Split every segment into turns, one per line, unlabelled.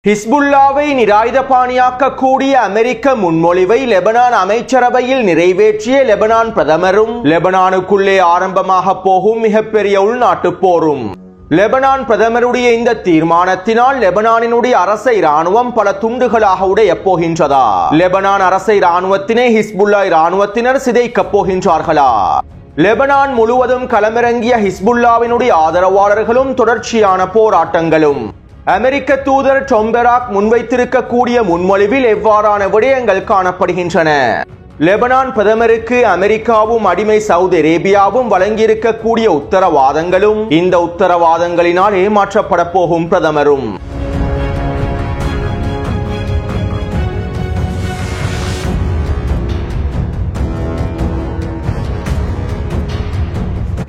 ஹிஸ்புல்லாவை நிராயுதபாணியாக்கக்கூடிய அமெரிக்க முன்மொழிவை லெபனான் அமைச்சரவையில் நிறைவேற்றிய லெபனான் பிரதமரும் லெபனானுக்குள்ளே ஆரம்பமாக போகும் மிகப்பெரிய உள்நாட்டுப் போரும். லெபனான் பிரதமருடைய இந்த தீர்மானத்தினால் லெபனானினுடைய அரச இராணுவம் பல துண்டுகளாக உடையப் போகின்றதா? லெபனான் அரச இராணுவத்தினை ஹிஸ்புல்லா இராணுவத்தினர் சிதைக்கப் போகின்றார்களா? லெபனான் முழுவதும் களமிறங்கிய ஹிஸ்புல்லாவினுடைய ஆதரவாளர்களும் தொடர்ச்சியான போராட்டங்களும். அமெரிக்க தூதர் டாம் பெராக் முன்வைத்திருக்கக்கூடிய முன்மொழிவில் எவ்வாறான விடயங்கள் காணப்படுகின்றன? லெபனான் பிரதமருக்கு அமெரிக்காவும் அடிமை சவுதி அரேபியாவும் வழங்கியிருக்கக்கூடிய உத்தரவாதங்களும் இந்த உத்தரவாதங்களினால் ஏமாற்றப்பட போகும் பிரதமரும்.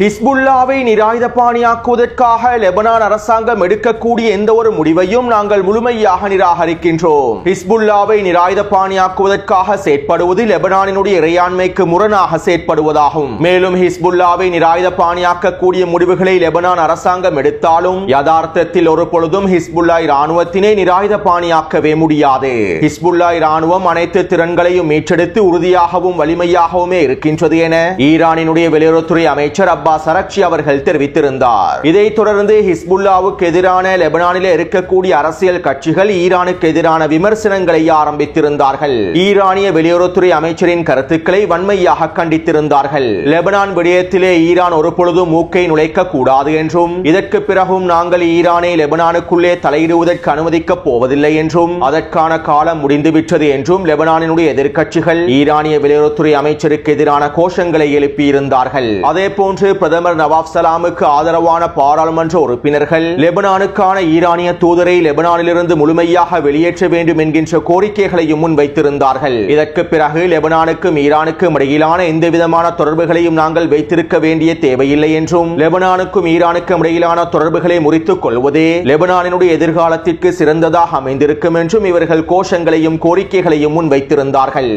ஹிஸ்புல்லாவை நிராயுதபாணியாக்குவதற்காக லெபனான் அரசாங்கம் எடுக்கக்கூடிய எந்த ஒரு முடிவையும் நாங்கள் முழுமையாக நிராகரிக்கின்றோம். ஹிஸ்புல்லாவை நிராயுதபாணியாக்குவதற்காக செயற்படுவது லெபனானினுடைய இறையாண்மைக்கு முரணாக செயற்படுவதாகும். மேலும் ஹிஸ்புல்லாவை நிராயுதபாணியாக்கக்கூடிய முடிவுகளை லெபனான் அரசாங்கம் எடுத்தாலும் யதார்த்தத்தில் ஒரு பொழுதும் ஹிஸ்புல்லா இராணுவத்தினை நிராயுதபாணியாக்கவே முடியாது. ஹிஸ்புல்லா இராணுவம் அனைத்து திறன்களையும் மீட்டெடுத்து உறுதியாகவும் வலிமையாகவுமே இருக்கின்றது என ஈரானினுடைய வெளியுறவுத்துறை அமைச்சர் அப்பாஸ் அரக்சி அவர்கள் தெரிவித்திருந்தார். இதைத் தொடர்ந்து ஹிஸ்புல்லாவுக்கு எதிரான லெபனானில் இருக்கக்கூடிய அரசியல் கட்சிகள் ஈரானுக்கு எதிரான விமர்சனங்களை ஆரம்பித்திருந்தார்கள். ஈரானிய வெளியுறவுத்துறை அமைச்சரின் கருத்துக்களை வன்மையாக கண்டித்திருந்தார்கள். லெபனான் விடயத்திலே ஈரான் ஒரு பொழுதும் மூக்கை நுழைக்க கூடாது என்றும் இதற்கு பிறகும் நாங்கள் ஈரானை லெபனானுக்குள்ளே தலையிடுவதற்கு அனுமதிக்கப் போவதில்லை என்றும் அதற்கான காலம் முடிந்துவிட்டது என்றும் லெபனானினுடைய எதிர்க்கட்சிகள் ஈரானிய வெளியுறவுத்துறை அமைச்சருக்கு எதிரான கோஷங்களை எழுப்பியிருந்தார்கள். அதே போன்று பிரதமர் நவாப் சலாமுக்கு ஆதரவான பாராளுமன்ற உறுப்பினர்கள் லெபனானுக்கான ஈரானிய தூதரை லெபனானிலிருந்து முழுமையாக வெளியேற்ற வேண்டும் என்கின்ற கோரிக்கைகளையும் முன்வைத்திருந்தார்கள். இதற்கு பிறகு லெபனானுக்கும் ஈரானுக்கும் இடையிலான எந்தவிதமான தொடர்புகளையும் நாங்கள் வைத்திருக்க வேண்டிய தேவையில்லை என்றும் லெபனானுக்கும் ஈரானுக்கும் இடையிலான தொடர்புகளை முறித்துக் கொள்வதே லெபனானினுடைய எதிர்காலத்திற்கு சிறந்ததாக அமைந்திருக்கும் என்றும் இவர்கள் கோஷங்களையும் கோரிக்கைகளையும் முன்வைத்திருந்தார்கள்.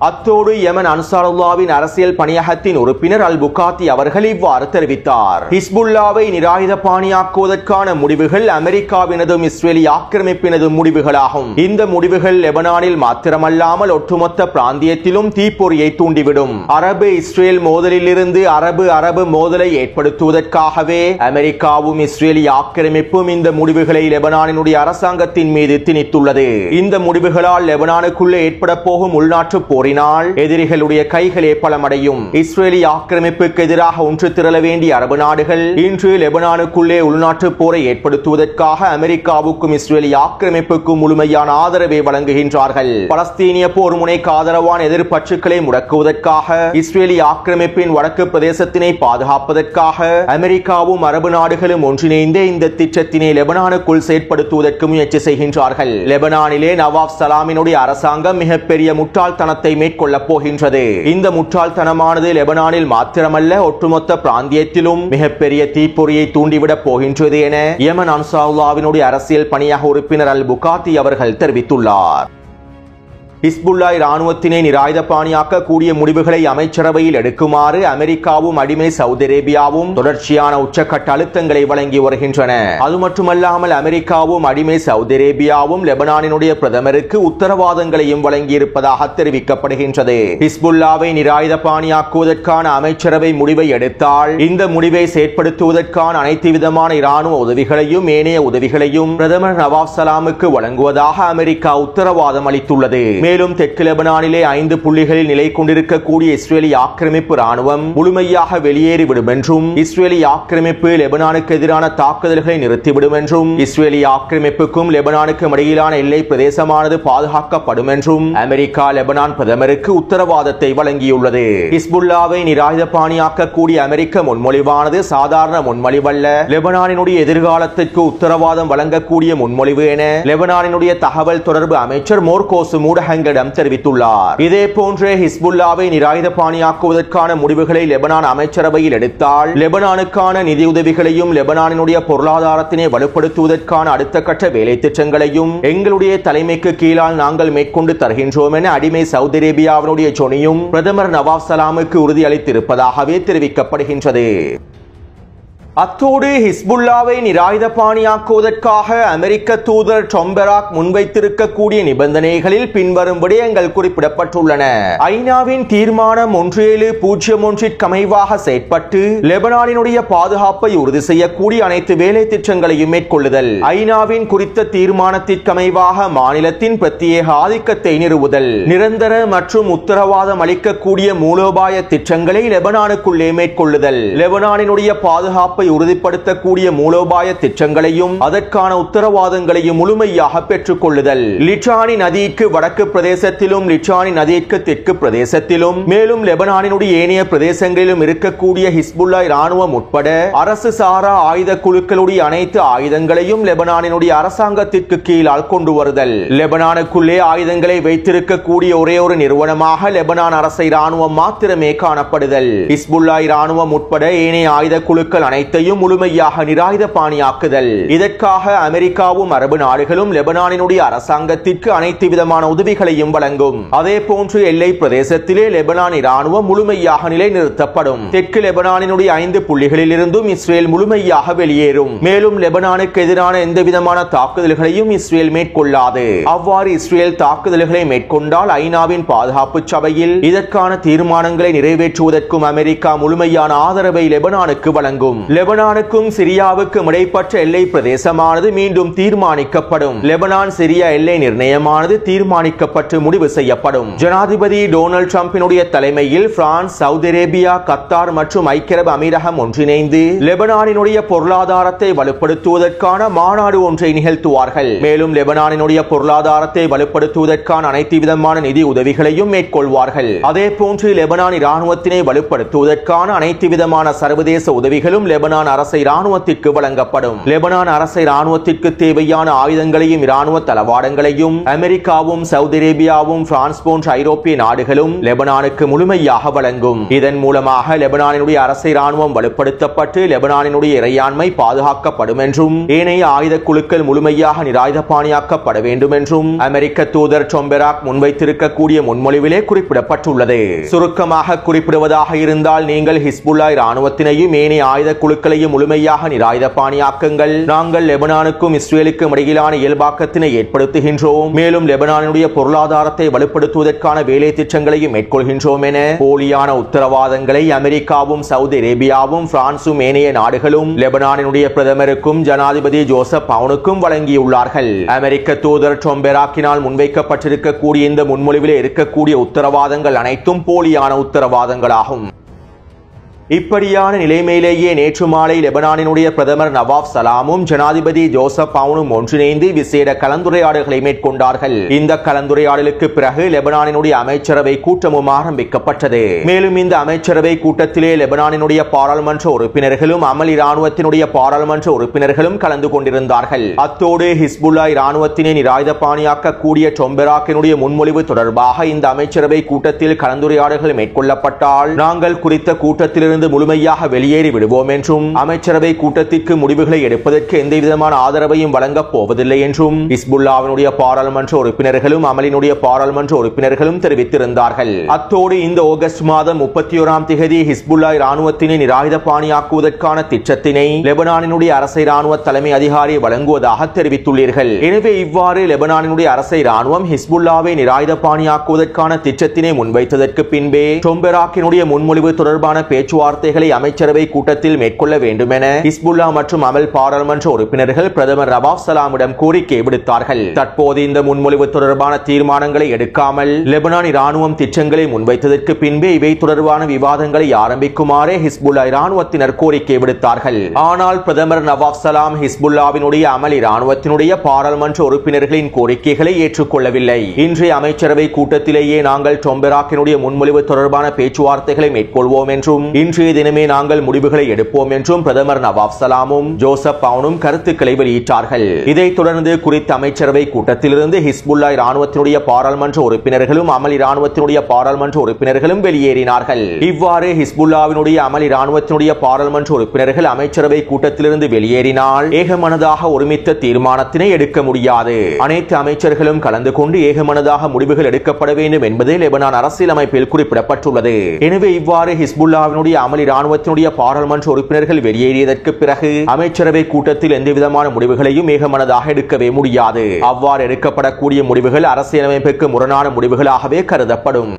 அத்தோடு யமன் அன்சாருல்லாவின் அரசியல் பணியகத்தின் உறுப்பினர் அல் புகாத்தி அவர்கள் இவ்வாறு தெரிவித்தார். ஹிஸ்புல்லாவை நிராயுதபாணியாக்குவதற்கான முடிவுகள் அமெரிக்காவினதும் இஸ்ரேலி ஆக்கிரமிப்பினதும் முடிவுகளாகும். இந்த முடிவுகள் லெபனானில் மாத்திரமல்லாமல் ஒட்டுமொத்த பிராந்தியத்திலும் தீப்பொறியை தூண்டிவிடும். அரபு இஸ்ரேல் மோதலில் இருந்து அரபு மோதலை ஏற்படுத்துவதற்காகவே அமெரிக்காவும் இஸ்ரேலி ஆக்கிரமிப்பும் இந்த முடிவுகளை லெபனானினுடைய அரசாங்கத்தின் மீது திணித்துள்ளது. இந்த முடிவுகளால் லெபனானுக்குள்ளே ஏற்பட போகும் உள்நாட்டு போர் எதிரிகளுடைய கைகளே பலமடையும். இஸ்ரேலி ஆக்கிரமிப்புக்கு எதிராக ஒன்று திரள வேண்டிய அரபு நாடுகள் இன்று லெபனானுக்குள்ளே உள்நாட்டு போரை ஏற்படுத்துவதற்காக அமெரிக்காவுக்கும் இஸ்ரேலி ஆக்கிரமிப்புக்கும் முழுமையான ஆதரவை வழங்குகின்றார்கள். பலஸ்தீனிய போர் முனைக்கு ஆதரவான எதிர்ப்பற்றுக்களை முடக்குவதற்காக இஸ்ரேலி ஆக்கிரமிப்பின் வடக்கு பிரதேசத்தினை பாதுகாப்பதற்காக அமெரிக்காவும் அரபு நாடுகளும் ஒன்றிணைந்து இந்த திட்டத்தினை லெபனானுக்குள் செயற்படுத்துவதற்கு முயற்சி செய்கின்றார்கள். லெபனானிலே நவாப் சலாமினுடைய அரசாங்கம் மிகப்பெரிய முட்டாள்தனத்தை மேற்கொள்ளப் போகின்றது. இந்த முட்டாள்தனமானது லெபனானில் மாத்திரமல்ல ஒட்டுமொத்த பிராந்தியத்திலும் மிகப்பெரிய தீப்பொறியை தூண்டிவிடப் போகின்றது என யமன் அன்சாருல்லாவினுடைய அரசியல் பணியக உறுப்பினர் அல் புகாத்தி அவர்கள் தெரிவித்துள்ளார். ஹிஸ்புல்லா இராணுவத்தினை நிராயுதபாணியாக்க கூடிய முடிவுகளை அமைச்சரவையில் எடுக்குமாறு அமெரிக்காவும் அடிமை சவுதி அரேபியாவும் தொடர்ச்சியான உச்சக்கட்ட அழுத்தங்களை வழங்கி வருகின்றன. அது மட்டுமல்லாமல் அமெரிக்காவும் அடிமை சவுதி அரேபியாவும் லெபனானினுடைய பிரதமருக்கு உத்தரவாதங்களையும் வழங்கியிருப்பதாக தெரிவிக்கப்படுகின்றது. ஹிஸ்புல்லாவை நிராயுதபாணியாக்குவதற்கான அமைச்சரவை முடிவை எடுத்தால் இந்த முடிவை செயற்படுத்துவதற்கான அனைத்து விதமான இராணுவ உதவிகளையும் ஏனைய உதவிகளையும் பிரதமர் நவாப் சலாமுக்கு வழங்குவதாக அமெரிக்கா உத்தரவாதம் அளித்துள்ளது. மேலும் தெற்கு லெபனானிலே 5 புள்ளிகளில் நிலை கொண்டிருக்கக்கூடிய இஸ்ரேலி ஆக்கிரமிப்பு ராணுவம் முழுமையாக வெளியேறிவிடும் என்றும் இஸ்ரேலி ஆக்கிரமிப்பு லெபனானுக்கு எதிரான தாக்குதல்களை நிறுத்திவிடும் என்றும் இஸ்ரேலி ஆக்கிரமிப்புக்கும் லெபனானுக்கும் இடையிலான எல்லை பிரதேசமானது பாதுகாக்கப்படும் என்றும் அமெரிக்கா லெபனான் பிரதமருக்கு உத்தரவாதத்தை வழங்கியுள்ளது. ஹிஸ்புல்லாவை நிராயுதபாணியாக்கக்கூடிய அமெரிக்க முன்மொழிவானது சாதாரண முன்மொழிவல்ல, லெபனானினுடைய எதிர்காலத்திற்கு உத்தரவாதம் வழங்கக்கூடிய முன்மொழிவு என லெபனானினுடைய தகவல் தொடர்பு அமைச்சர் மோர்கோஸ் ஊடக தெரிவித்துள்ளார். இதே போன்றே ஹிஸ்புல்லாவை நிராயுதபாணியாக்குவதற்கான முடிவுகளை லெபனான் அமைச்சரவையில் எடுத்தால் லெபனானுக்கான நிதியுதவிகளையும் லெபனானினுடைய பொருளாதாரத்தினை வலுப்படுத்துவதற்கான அடுத்த கட்ட வேலை திட்டங்களையும் எங்களுடைய தலைமைக்கு கீழால் நாங்கள் மேற்கொண்டு தருகின்றோம் என அடிமை சவுதி அரேபியாவினுடைய சொனியும் பிரதமர் நவாப் சலாமுக்கு உறுதியளித்திருப்பதாகவே தெரிவிக்கப்படுகின்றது. அத்தோடு ஹிஸ்புல்லாவை நிராயுதபாணியாக்குவதற்காக அமெரிக்க தூதர் டாம் பெராக் முன்வைத்திருக்கக்கூடிய நிபந்தனைகளில் பின்வரும் விடயங்கள் குறிப்பிடப்பட்டுள்ளன. ஐநாவின் தீர்மானம் 1701 அமைவாக செயற்பட்டு லெபனானினுடைய பாதுகாப்பை உறுதி செய்யக்கூடிய அனைத்து வேலை திட்டங்களையும் மேற்கொள்ளுதல். ஐநாவின் குறித்த தீர்மானத்திற்கு அமைவாக மாநிலத்தின் பிரத்யேக ஆதிக்கத்தை நிறுவுதல். நிரந்தர மற்றும் உத்தரவாதம் அளிக்கக்கூடிய மூலோபாய திட்டங்களை லெபனானுக்குள்ளே மேற்கொள்ளுதல். லெபனானினுடைய பாதுகாப்பை உறுதிப்படுத்தக்கூடிய மூலோபாய திட்டங்களையும் அதற்கான உத்தரவாதங்களையும் முழுமையாக பெற்றுக் கொள்ளுதல். லிட்டானி நதிக்கு வடக்கு பிரதேசத்திலும் லிட்டானி நதிக்கு தெற்கு பிரதேசத்திலும் மேலும் லெபனானினுடைய ஏனைய பிரதேசங்களிலும் இருக்கக்கூடிய ஹிஸ்புல்லா இராணுவம் உட்பட அரசு சாரா ஆயுத குழுக்களுடைய அனைத்து ஆயுதங்களையும் லெபனானினுடைய அரசாங்கத்திற்கு கீழால் கொண்டு வருதல். லெபனானுக்குள்ளே ஆயுதங்களை வைத்திருக்கக்கூடிய ஒரே ஒரு நிறுவனமாக லெபனான் அரசு இராணுவம் மாத்திரமே காணப்படுதல். ஹிஸ்புல்லா இராணுவம் உட்பட ஏனைய ஆயுத குழுக்கள் அனைத்தையும் முழுமையாக நிராயுதபாணியாக்குதல். இதற்காக அமெரிக்காவும் அரபு நாடுகளும் லெபனானினுடைய அரசாங்கத்திற்கு அனைத்து விதமான உதவிகளையும் வழங்கும். அதே போன்று எல்லை பிரதேசத்திலே லெபனான் இராணுவம் முழுமையாக நிலைநிறுத்தப்படும். தெற்கு லெபனானினுடைய 5 புள்ளிகளில் இருந்தும் இஸ்ரேல் முழுமையாக வெளியேறும். மேலும் லெபனானுக்கு எதிரான எந்த விதமான தாக்குதல்களையும் இஸ்ரேல் மேற்கொள்ளாது. அவ்வாறு இஸ்ரேல் தாக்குதல்களை மேற்கொண்டால் ஐநாவின் பாதுகாப்பு சபையில் இதற்கான தீர்மானங்களை நிறைவேற்றுவதற்கும் அமெரிக்கா முழுமையான ஆதரவை லெபனானுக்கு வழங்கும். லெபனானுக்கும் சிரியாவுக்கும் இடைப்பட்ட எல்லை பிரதேசமானது மீண்டும் தீர்மானிக்கப்படும். லெபனான் சிரியா எல்லை நிர்ணயமானது தீர்மானிக்கப்பட்டு முடிவு செய்யப்படும். ஜனாதிபதி டொனால்ட் ட்ரம்பினுடைய தலைமையில் பிரான்ஸ், சவுதி அரேபியா, கத்தார் மற்றும் ஐக்கிய அரபு அமீரகம் ஒன்றிணைந்து லெபனானினுடைய பொருளாதாரத்தை வலுப்படுத்துவதற்கான மாநாடு ஒன்றை நிகழ்த்துவார்கள். மேலும் லெபனானினுடைய பொருளாதாரத்தை வலுப்படுத்துவதற்கான அனைத்து விதமான நிதி உதவிகளையும் மேற்கொள்வார்கள். அதே போன்று லெபனான் இராணுவத்தினை வலுப்படுத்துவதற்கான அனைத்து விதமான சர்வதேச உதவிகளும் லெபனான் அரசு இராணுவத்திற்கு வழங்கப்படும். லெபனான் அரசு இராணுவத்திற்கு தேவையான ஆயுதங்களையும் இராணுவ தளவாடங்களையும் அமெரிக்காவும், சவுதி அரேபியாவும், பிரான்ஸ் போன்ற ஐரோப்பிய நாடுகளும் லெபனானுக்கு முழுமையாக வழங்கும். இதன் மூலமாக லெபனானினுடைய அரசு இராணுவம் வலுப்படுத்தப்பட்டு லெபனானினுடைய இறையாண்மை பாதுகாக்கப்படும் என்றும் ஏனைய ஆயுத குழுக்கள் முழுமையாக நிராயுதபாணியாக்கப்பட வேண்டும் என்றும் அமெரிக்க தூதர் டாம் பெராக் முன்வைத்திருக்கக்கூடிய முன்மொழிவிலே குறிப்பிடப்பட்டுள்ளது. சுருக்கமாக குறிப்பிடுவதாக இருந்தால், நீங்கள் ஹிஸ்புல்லா இராணுவத்தினையும் ஏனைய ஆயுத குழுக்களையும் முழுமையாக நிராயுதபாணியாக்குங்கள். நாங்கள் லெபனானுக்கும் இஸ்ரேலுக்கும் இடையிலான இயல்பாக்கத்தினை ஏற்படுத்துகின்றோம். மேலும் லெபனானுடைய பொருளாதாரத்தை வலுப்படுத்துவதற்கான வேலை திட்டங்களையும் மேற்கொள்கின்றோம் என போலியான உத்தரவாதங்களை அமெரிக்காவும், சவுதி அரேபியாவும், பிரான்சும் ஏனைய நாடுகளும் லெபனானினுடைய பிரதமருக்கும் ஜனாதிபதி ஜோசப் அவுனுக்கும் வழங்கியுள்ளார்கள். அமெரிக்க தூதர் டாம் பெராக்கினால் முன்வைக்கப்பட்டிருக்கக்கூடிய இந்த முன்மொழிவில் இருக்கக்கூடிய உத்தரவாதங்கள் அனைத்தும் போலியான உத்தரவாதங்களாகும். இப்படியான நிலைமையிலேயே நேற்று மாலை லெபனானினுடைய பிரதமர் நவாப் சலாமும் ஜனாதிபதி ஜோசப் அவுனும் ஒன்றிணைந்து விசேட கலந்துரையாடல்களை மேற்கொண்டார்கள். இந்த கலந்துரையாடலுக்கு பிறகு லெபனானினுடைய அமைச்சரவை கூட்டமும் ஆரம்பிக்கப்பட்டது. மேலும் இந்த அமைச்சரவை கூட்டத்திலே லெபனானினுடைய பாராளுமன்ற உறுப்பினர்களும் அமல் இராணுவத்தினுடைய பாராளுமன்ற உறுப்பினர்களும் கலந்து கொண்டிருந்தார்கள். அத்தோடு ஹிஸ்புல்லா இராணுவத்தினை நிராயுதபாணியாக்க கூடிய டாம் பெராக்கினுடைய முன்மொழிவு தொடர்பாக இந்த அமைச்சரவை கூட்டத்தில் கலந்துரையாடல்கள் மேற்கொள்ளப்பட்டால் நாங்கள் குறித்த கூட்டத்திலிருந்து முழுமையாக வெளியேறி விடுவோம் என்றும் அமைச்சரவை கூட்டத்திற்கு முடிவுகளை எடுப்பதற்கு எந்தவிதமான ஆதரவையும் வழங்கப் போவதில்லை என்றும் ஹிஸ்புல்லாவினுடைய பாராளுமன்ற உறுப்பினர்களும் அமலினுடைய பாராளுமன்ற உறுப்பினர்களும் தெரிவித்திருந்தார்கள். அத்தோடு இந்த ஆகஸ்ட் மாதம் 31ஆம் தேதி ஹிஸ்புல்லா இராணுவத்தினை நிராயுதபாணியாக்குவதற்கான திட்டத்தினை லெபனானினுடைய அரசு இராணுவ தலைமை அதிகாரி வழங்குவதாக தெரிவித்துள்ளீர்கள். எனவே இவ்வாறு லெபனானினுடைய அரசு இராணுவம் ஹிஸ்புல்லாவை நிராயுதபாணியாக்குவதற்கான திட்டத்தினை முன்வைத்ததற்கு பின்பே டாம் பெராக்கினுடைய முன்மொழிவு தொடர்பான பேச்சுவார்த்தை வார்த்தைகளை அமைச்சரவை கூட்டத்தில் மேற்கொள்ள வேண்டும் என ஹிஸ்புல்லா மற்றும் அமல் பாராளுமன்ற உறுப்பினர்கள் பிரதமர் நவாப் சலாமிடம் கோரிக்கை விடுத்தார்கள். தற்போது இந்த முன்மொழிவு தொடர்பான தீர்மானங்களை எடுக்காமல் லெபனான் இராணுவம் திட்டங்களை முன்வைத்ததற்கு பின்பே இவை தொடர்பான விவாதங்களை ஆரம்பிக்குமாறு ஹிஸ்புல்லா இராணுவத்தினர் கோரிக்கை விடுத்தார்கள். ஆனால் பிரதமர் நவாப் சலாம் ஹிஸ்புல்லாவினுடைய அமல் இராணுவத்தினுடைய பாராளுமன்ற உறுப்பினர்களின் கோரிக்கைகளை ஏற்றுக்கொள்ளவில்லை. இன்றைய அமைச்சரவை கூட்டத்திலேயே நாங்கள் டாம் பெராக்கினுடைய முன்மொழிவு தொடர்பான பேச்சுவார்த்தைகளை மேற்கொள்வோம் என்றும் இன்றைய தினமே நாங்கள் முடிவுகளை எடுப்போம் என்றும் பிரதமர் நவாப் சலாமும் ஜோசப் அவுனும் கருத்துக்களை வெளியிட்டார்கள். இதைத் தொடர்ந்து குறித்த அமைச்சரவை கூட்டத்திலிருந்து ஹிஸ்புல்லா இராணுவத்தினுடைய பாராளுமன்ற உறுப்பினர்களும் அமல் இராணுவத்தினுடைய பாராளுமன்ற உறுப்பினர்களும் வெளியேறினார்கள். இவ்வாறு ஹிஸ்புல்லாவினுடைய அமல் இராணுவத்தினுடைய பாராளுமன்ற உறுப்பினர்கள் அமைச்சரவை கூட்டத்திலிருந்து வெளியேறினால் ஏகமனதாக ஒருமித்த தீர்மானத்தினை எடுக்க முடியாது. அனைத்து அமைச்சர்களும் கலந்து கொண்டு ஏகமனதாக முடிவுகள் எடுக்கப்பட வேண்டும் என்பது லெபனான் அரசியலமைப்பில் குறிப்பிடப்பட்டுள்ளது. எனவே இவ்வாறு ஹிஸ்புல்லாவினுடைய அமளி இராணுவத்தினுடைய பாராளுமன்ற உறுப்பினர்கள் வெளியேறியதற்கு பிறகு அமைச்சரவை கூட்டத்தில் எந்தவிதமான முடிவுகளையும் ஏகமனதாக எடுக்கவே முடியாது. அவ்வாறு எடுக்கப்படக்கூடிய முடிவுகள் அரசியலமைப்புக்கு முரணான முடிவுகளாகவே கருதப்படும்.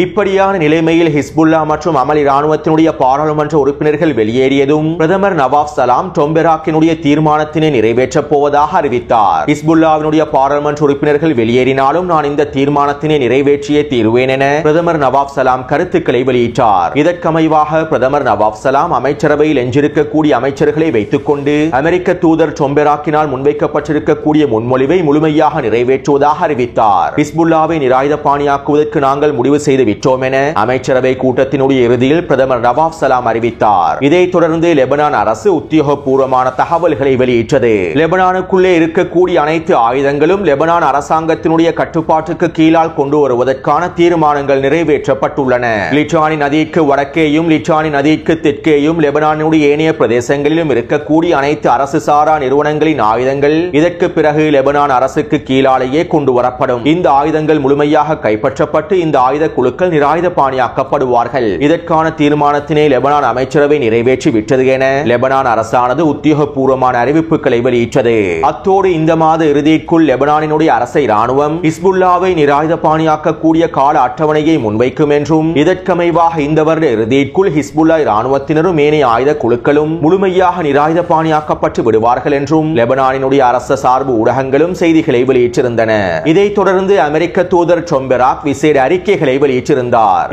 இப்படியான நிலைமையில் ஹிஸ்புல்லா மற்றும் அமல் இராணுவத்தினுடைய பாராளுமன்ற உறுப்பினர்கள் வெளியேறியதும் பிரதமர் நவாப் சலாம் டொம்பெராக்கினுடைய தீர்மானத்தினை நிறைவேற்றப் போவதாக அறிவித்தார். ஹிஸ்புல்லாவினுடைய பாராளுமன்ற உறுப்பினர்கள் வெளியேறினாலும் நான் இந்த தீர்மானத்தினை நிறைவேற்றியே தீர்வேன் என பிரதமர் நவாப் சலாம் கருத்துக்களை வெளியிட்டார். இதற்கமைவாக பிரதமர் நவாப் சலாம் அமைச்சரவையில் எஞ்சிருக்கக்கூடிய அமைச்சர்களை வைத்துக் கொண்டு அமெரிக்க தூதர் டொம்பெராக்கினால் முன்வைக்கப்பட்டிருக்கக்கூடிய முன்மொழிவை முழுமையாக நிறைவேற்றுவதாக அறிவித்தார். ஹிஸ்புல்லாவை நிராயுதபாணியாக்குவதற்கு நாங்கள் முடிவு செய்து விட்டோம் என அமைச்சரவை கூட்டத்தினுடைய இறுதியில் பிரதமர் நவாப் சலாம் அறிவித்தார். இதைத் தொடர்ந்து லெபனான் அரசு உத்தியோகபூர்வமான தகவல்களை வெளியிட்டது. லெபனானுக்குள்ளே இருக்கக்கூடிய அனைத்து ஆயுதங்களும் லெபனான் அரசாங்கத்தினுடைய கட்டுப்பாட்டுக்கு கீழால் கொண்டு வருவதற்கான தீர்மானங்கள் நிறைவேற்றப்பட்டுள்ளன. லிட்டானி நதிக்கு வடக்கேயும் லிட்டானி நதிக்கு தெற்கேயும் லெபனானுடைய ஏனைய பிரதேசங்களிலும் இருக்கக்கூடிய அனைத்து அரசு சாரா நிறுவனங்களின் ஆயுதங்கள் இதற்கு பிறகு லெபனான் அரசுக்கு கீழாலேயே கொண்டு வரப்படும். இந்த ஆயுதங்கள் முழுமையாக கைப்பற்றப்பட்டு இந்த ஆயுத குழு நிராயுதபாணியாக்கப்படுவார்கள். இதற்கான தீர்மானத்தினை லெபனான் அமைச்சரவை நிறைவேற்றி விட்டது என லெபனான் அரசானது உத்தியோகபூர்வமான அறிவிப்புகளை வெளியிட்டது. அத்தோடு இந்த மாத இறுதிக்குள் லெபனானினுடைய அரசை இராணுவம் ஹிஸ்புல்லாவை நிராயுதபாணியாக்கக்கூடிய கால அட்டவணையை முன்வைக்கும் என்றும் இதற்கமைவாக இந்த வருட இறுதிக்குள் ஹிஸ்புல்லா இராணுவத்தினரும் ஏனைய ஆயுத குழுக்களும் முழுமையாக நிராயுதபாணியாக்கப்பட்டு விடுவார்கள் என்றும் லெபனானினுடைய அரச சார்பு ஊடகங்களும் செய்திகளை வெளியிட்டிருந்தன. இதைத் தொடர்ந்து அமெரிக்க தூதர் டொம்பெராக் விசேட அறிக்கைகளை வெளியிட்டார்.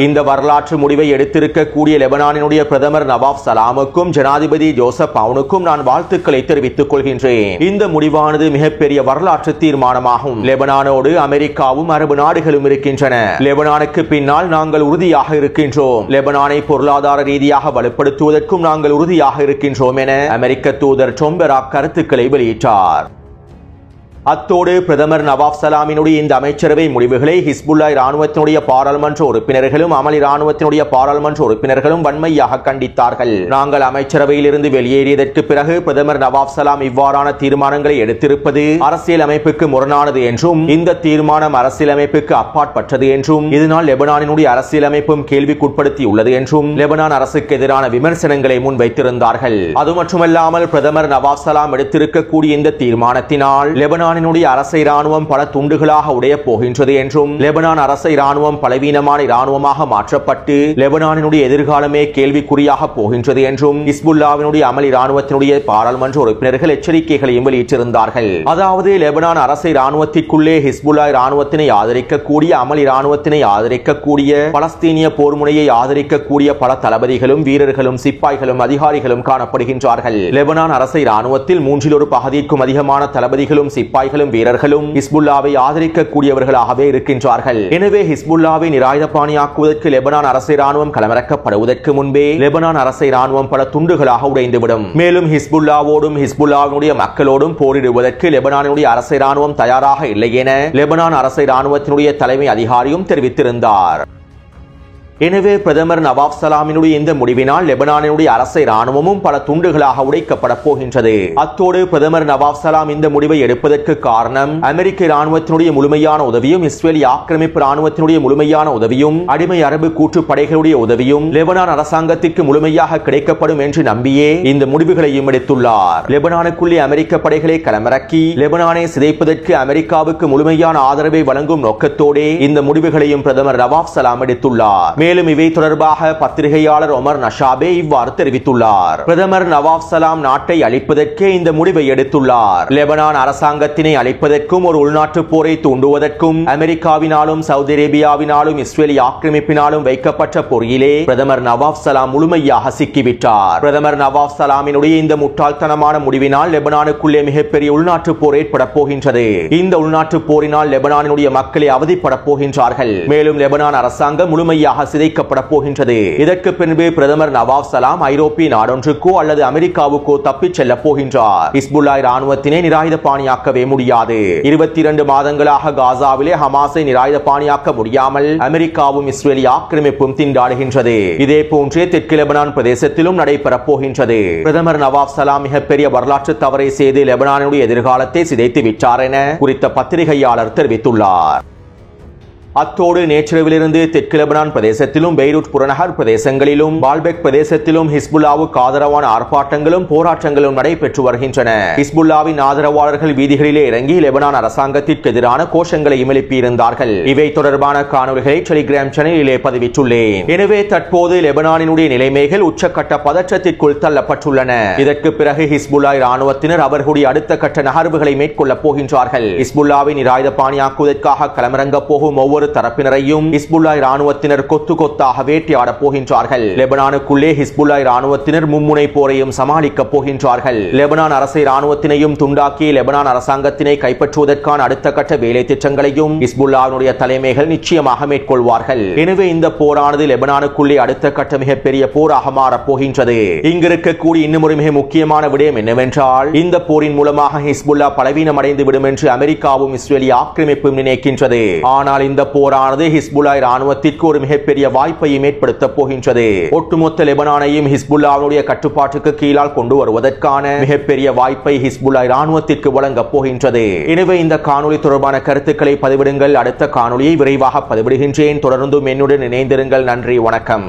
இந்த வரலாற்று முடிவை எடுத்திருக்கக்கூடிய லெபனானினுடைய பிரதமர் நவாப் சலாமுக்கும் ஜனாதிபதி ஜோசப் அவுனுக்கும் நான் வாழ்த்துக்களை தெரிவித்துக் கொள்கின்றேன். இந்த முடிவானது மிகப்பெரிய வரலாற்று தீர்மானமாகும். லெபனானோடு அமெரிக்காவும் அரபு நாடுகளும் இருக்கின்றன. லெபனானுக்கு பின்னால் நாங்கள் உறுதியாக இருக்கின்றோம். லெபனானை பொருளாதார ரீதியாக வலுப்படுத்துவதற்கும் நாங்கள் உறுதியாக இருக்கின்றோம் என அமெரிக்க தூதர் டொம்பெராக் கருத்துக்களை வெளியிட்டார். அத்தோடு பிரதமர் நவாப் சலாமினுடைய இந்த அமைச்சரவை முடிவுகளை ஹிஸ்புல்லா இராணுவத்தினுடைய பாராளுமன்ற உறுப்பினர்களும் அமல் இராணுவத்தினுடைய பாராளுமன்ற உறுப்பினர்களும் வன்மையாக கண்டித்தார்கள். நாங்கள் அமைச்சரவையில் இருந்து வெளியேறியதற்கு பிறகு பிரதமர் நவாப் சலாம் இவ்வாறான தீர்மானங்களை எடுத்திருப்பது அரசியல் அமைப்புக்கு முரணானது என்றும் இந்த தீர்மானம் அரசியலமைப்புக்கு அப்பாற்பட்டது என்றும் இதனால் லெபனானினுடைய அரசியலமைப்பும் கேள்விக்குட்படுத்தியுள்ளது என்றும் லெபனான் அரசுக்கு எதிரான விமர்சனங்களை முன்வைத்திருந்தார்கள். அது மட்டுமல்லாமல் பிரதமர் நவாப் சலாம் எடுத்திருக்கக்கூடிய இந்த தீர்மானத்தினால் லெபனான் அரசை இராணுவம் பல துண்டுகளாக உடைய போகின்றது என்றும் லெபனான் அரசை இராணுவம் பலவீனமான இராணுவமாக மாற்றப்பட்டு லெபனானினுடைய எதிர்காலமே கேள்விக்குறியாக போகின்றது என்றும் ஹிஸ்புல்லாவினுடைய அமல் இராணுவத்தினுடைய பாராளுமன்ற உறுப்பினர்கள் எச்சரிக்கைகளையும் வெளியிட்டிருந்தார்கள். அதாவது லெபனான் அரசை இராணுவத்திற்குள்ளே ஹிஸ்புல்லா இராணுவத்தினை ஆதரிக்கக்கூடிய அமல் இராணுவத்தினை ஆதரிக்கக்கூடிய பலஸ்தீனிய போர் முனையை ஆதரிக்கக்கூடிய பல தளபதிகளும் வீரர்களும் சிப்பாய்களும் அதிகாரிகளும் காணப்படுகின்றார்கள். லெபனான் அரசை இராணுவத்தில் மூன்றில் ஒரு பகுதிக்கும் அதிகமான தளபதிகளும் சிப்பாய் வீரர்களும் ஹிஸ்புல்லாவை ஆதரிக்கக்கூடியவர்களாகவே இருக்கின்றார்கள். எனவே ஹிஸ்புல்லாவை நிராயுதபாணியாக்குவதற்கு லெபனான் அரசை இராணுவம் களமிறக்கப்படுவதற்கு முன்பே லெபனான் அரசை இராணுவம் பல துண்டுகளாக உடைந்துவிடும். மேலும் ஹிஸ்புல்லாவோடும் ஹிஸ்புல்லாவினுடைய மக்களோடும் போரிடுவதற்கு லெபனானுடைய அரசை இராணுவம் தயாராக இல்லை என லெபனான் அரசை இராணுவத்தினுடைய தலைமை அதிகாரியும் தெரிவித்திருந்தார். எனவே பிரதமர் நவாப் சலாமினுடைய இந்த முடிவினால் லெபனானினுடைய அரசை இராணுவமும் பல துண்டுகளாக உடைக்கப்பட போகின்றது. அத்தோடு பிரதமர் நவாப் சலாம் இந்த முடிவை எடுப்பதற்கு காரணம் அமெரிக்க இராணுவத்தினுடைய முழுமையான உதவியும் இஸ்ரேலிய ஆக்கிரமிப்பு இராணுவத்தினுடைய முழுமையான உதவியும் அடிமை அரபு கூட்டுப்படைகளுடைய உதவியும் லெபனான் அரசாங்கத்திற்கு முழுமையாக கிடைக்கப்படும் என்று நம்பியே இந்த முடிவுகளையும் எடுத்துள்ளார். லெபனானுக்குள்ளே அமெரிக்க படைகளை களமிறக்கி லெபனானை சிதைப்பதற்கு அமெரிக்காவுக்கு முழுமையான ஆதரவை வழங்கும் நோக்கத்தோடு இந்த முடிவுகளையும் பிரதமர் நவாப் சலாம் எடுத்துள்ளார். மேலும் இவை தொடர்பாக பத்திரிகையாளர் ஒமர் நஷாபே இவ்வாறு தெரிவித்துள்ளார். பிரதமர் நவாப் சலாம் நாட்டை அழிப்பதற்கே இந்த முடிவை எடுத்துள்ளார். லெபனான் அரசாங்கத்தினை அழிப்பதற்கும் ஒரு உள்நாட்டு போரை தூண்டுவதற்கும் அமெரிக்காவினாலும் சவுதி அரேபியாவினாலும் இஸ்ரேலிய ஆக்கிரமிப்பினாலும் வைக்கப்பட்ட பொறியிலே பிரதமர் நவாப் சலாம் முழுமையாக சிக்கிவிட்டார். பிரதமர் நவாப் சலாமினுடைய இந்த முட்டாள்தனமான முடிவினால் லெபனானுக்குள்ளே மிகப்பெரிய உள்நாட்டு போர் ஏற்பட போகின்றது. இந்த உள்நாட்டு போரினால் லெபனானுடைய மக்களை அவதிப்பட போகின்றார்கள். மேலும் லெபனான் அரசாங்கம் முழுமையாக சிதைக்கப்பட போகின்றது. இதற்கு பின்பு பிரதமர் நவாப் சலாம் ஐரோப்பிய நாடொன்றுக்கோ அல்லது அமெரிக்காவுக்கோ தப்பிச் செல்ல போகின்றார். ஹிஸ்புல்லா இராணுவத்தினை நிராயுதபாணியாக்கவே முடியாது. 22 மாதங்களாக காசாவிலே ஹமாஸை நிராயுதபாணியாக்க முடியாமல் அமெரிக்காவும் இஸ்ரேலிய ஆக்கிரமிப்பும் திண்டாடுகின்றது. இதே போன்றே தெற்கு லெபனான் பிரதேசத்திலும் நடைபெற போகின்றது. பிரதமர் நவாப் சலாம் மிகப்பெரிய வரலாற்று தவறை செய்து லெபனானுடைய எதிர்காலத்தை சிதைத்து விட்டார் என குறித்த பத்திரிகையாளர் தெரிவித்துள்ளார். அத்தோடு நேற்றிரவிலிருந்து தெற்கு லெபனான் பிரதேசத்திலும் பெய்ரூட் புறநகர் பிரதேசங்களிலும் பால்பெக் பிரதேசத்திலும் ஹிஸ்புல்லாவுக்கு ஆதரவான ஆர்ப்பாட்டங்களும் போராட்டங்களும் நடைபெற்று வருகின்றன. ஹிஸ்புல்லாவின் ஆதரவாளர்கள் வீதிகளிலே இறங்கி லெபனான் அரசாங்கத்திற்கு எதிரான கோஷங்களை எழுப்பியிருந்தார்கள். இவை தொடர்பான காணொலிகளை டெலிகிராம் சேனலிலே பதிவிட்டுள்ளேன். எனவே தற்போது லெபனானினுடைய நிலைமைகள் உச்சக்கட்ட பதற்றத்திற்குள் தள்ளப்பட்டுள்ளன. இதற்கு பிறகு ஹிஸ்புல்லா இராணுவத்தினர் அவர்களுடைய அடுத்த கட்ட நகர்வுகளை மேற்கொள்ளப் போகின்றார்கள். ஹிஸ்புல்லாவை நிராயுதபாணியாக்குவதற்காக களமிறங்க போகும் ஒவ்வொரு தரப்பினரையும் ஹிஸ்புல்லா இராணுவத்தினர் கொத்து கொத்தாக வேட்டையாடப் போகின்றார்கள். லெபனானுக்குள்ளே ஹிஸ்புல்லா இராணுவத்தினர் மும்முனை போரையும் சமாளிக்கப் போகின்றார்கள். லெபனான் அரசு இராணுவத்தினையும் துண்டாக்கி லெபனான் அரசாங்கத்தினை கைப்பற்றுவதற்கான அடுத்த கட்ட வேலை திட்டங்களையும் ஹிஸ்புல்லாவுடைய தலைமைகள் நிச்சயமாக மேற்கொள்வார்கள். எனவே இந்த போரானது லெபனானுக்குள்ளே அடுத்த கட்ட மிகப்பெரிய போராக மாறப் போகின்றது. இங்கிருக்கக்கூடிய இன்னும் ஒரு மிக முக்கியமான விடயம் என்னவென்றால், இந்த போரின் மூலமாக ஹிஸ்புல்லா பலவீனம் அடைந்து விடும் என்று அமெரிக்காவும் இஸ்ரேலிய ஆக்கிரமிப்பும் நினைக்கின்றது. ஆனால் இந்த போரானது ஹிஸ்புல்லா இராணுவத்திற்கு ஒரு மிகப்பெரிய வாய்ப்பையும் ஏற்படுத்தப் போகின்றது. ஒட்டுமொத்த லெபனானையும் ஹிஸ்புல்லாவுடைய கட்டுப்பாட்டுக்கு கீழால் கொண்டு வருவதற்கான மிகப்பெரிய வாய்ப்பை ஹிஸ்புல்லா இராணுவத்திற்கு வழங்கப் போகின்றது. எனவே இந்த காணொலி தொடர்பான கருத்துக்களை பதிவிடுங்கள். அடுத்த காணொலியை விரைவாக பதிவிடுகின்றேன். தொடர்ந்தும் என்னுடன் இணைந்திருங்கள். நன்றி, வணக்கம்.